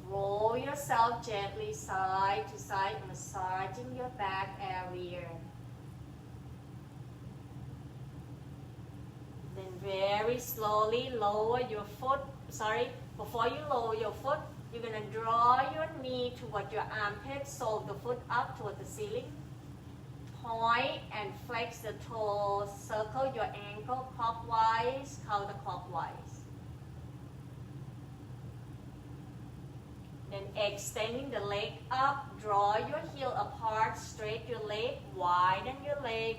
Roll yourself gently side to side, massaging your back area. Then very slowly lower your foot. Before you lower your foot, you're going to draw your knee toward your armpit, so the foot up toward the ceiling. Point and flex the toes, circle your ankle clockwise, counterclockwise. Then extending the leg up, draw your heel apart, straight your leg, widen your leg,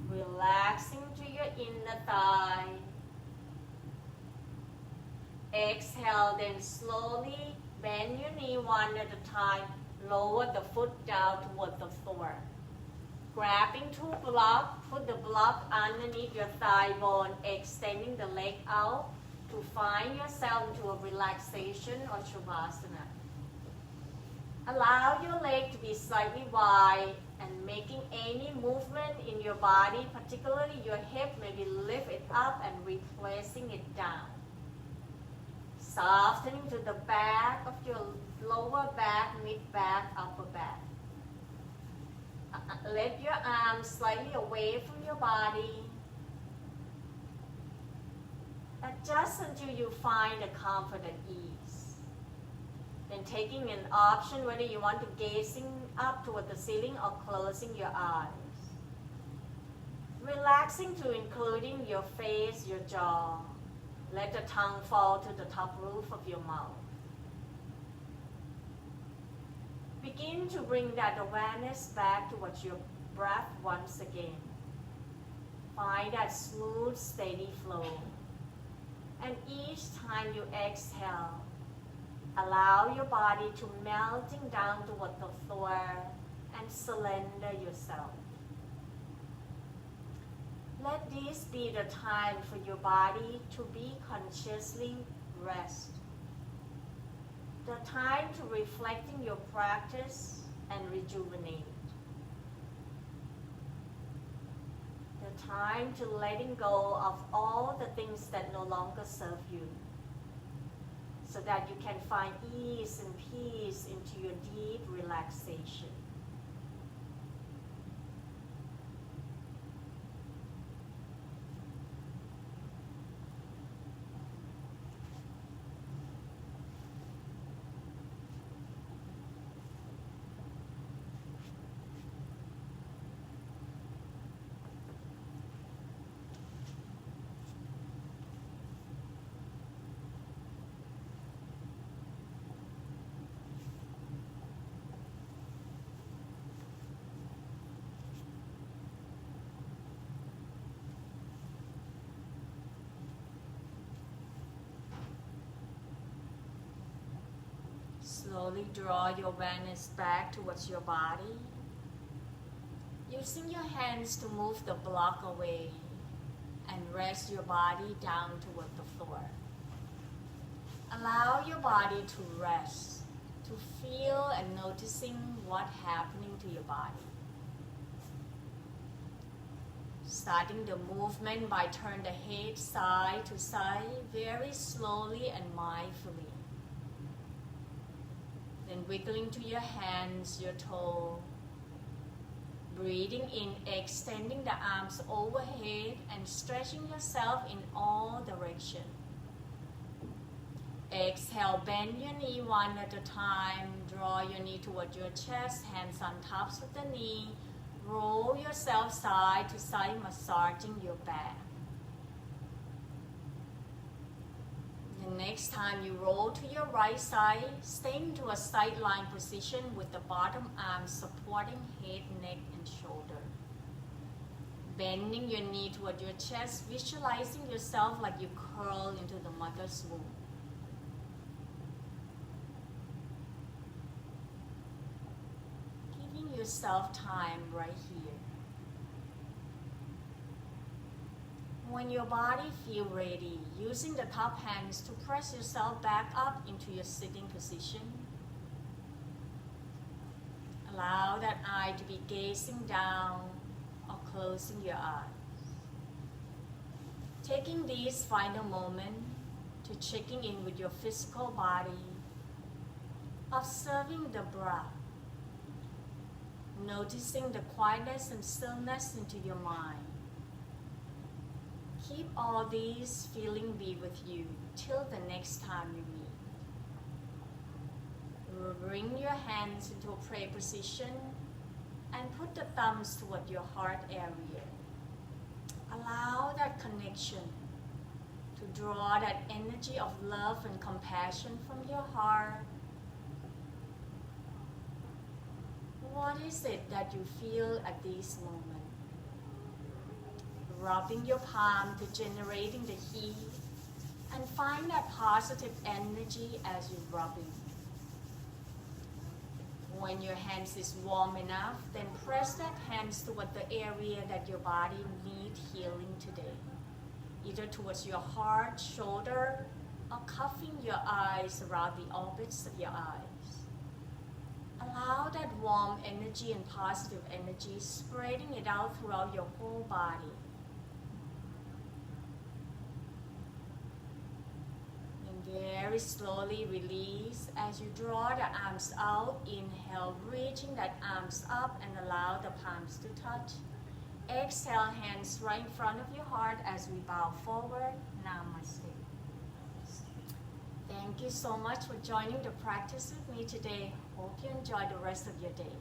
relaxing to your inner thigh. Exhale, then slowly bend your knee one at a time, lower the foot down toward the floor. Grabbing two blocks, put the block underneath your thigh bone, extending the leg out. to find yourself into a relaxation or shavasana. Allow your leg to be slightly wide and making any movement in your body, particularly your hip, maybe lift it up and replacing it down. Softening to the back of your lower back, mid-back, upper back. Let your arms slightly away from your body. Adjust until you find a comfort and ease. Then taking an option whether you want to gazing up toward the ceiling or closing your eyes. Relaxing to including your face, your jaw. Let the tongue fall to the top roof of your mouth. Begin to bring that awareness back towards your breath once again. Find that smooth, steady flow. And each time you exhale, allow your body to melting down toward the floor and surrender yourself. Let this be the time for your body to be consciously rest. The time to reflecting your practice and rejuvenate. The time to letting go of all the things that no longer serve you, so that you can find ease and peace into your deep relaxation. Slowly draw your awareness back towards your body, using your hands to move the block away and rest your body down toward the floor. Allow your body to rest, to feel and noticing what's happening to your body. Starting the movement by turn the head side to side very slowly and mindfully. Then wiggling to your hands, your toe. Breathing in, extending the arms overhead and stretching yourself in all directions. Exhale, bend your knee one at a time. Draw your knee toward your chest, hands on tops of the knee. Roll yourself side to side, massaging your back. The next time you roll to your right side, stay into a sideline position with the bottom arm supporting head, neck, and shoulder. Bending your knee toward your chest, visualizing yourself like you curl into the mother's womb. Giving yourself time right here. When your body feels ready, using the top hands to press yourself back up into your sitting position. Allow that eye to be gazing down or closing your eyes. Taking this final moment to checking in with your physical body, observing the breath, noticing the quietness and stillness into your mind. Keep all these feelings be with you till the next time you meet. Bring your hands into a prayer position and put the thumbs toward your heart area. Allow that connection to draw that energy of love and compassion from your heart. What is it that you feel at this moment? Rubbing your palm to generating the heat, and find that positive energy as you're rubbing. When your hands is warm enough, then press that hands toward the area that your body needs healing today. either towards your heart, shoulder, or cupping your eyes around the orbits of your eyes. Allow that warm energy and positive energy spreading it out throughout your whole body. And very slowly release as you draw the arms out. Inhale, reaching that arms up and allow the palms to touch. Exhale, hands right in front of your heart as we bow forward. Namaste. Thank you so much for joining the practice with me today. Hope you enjoy the rest of your day.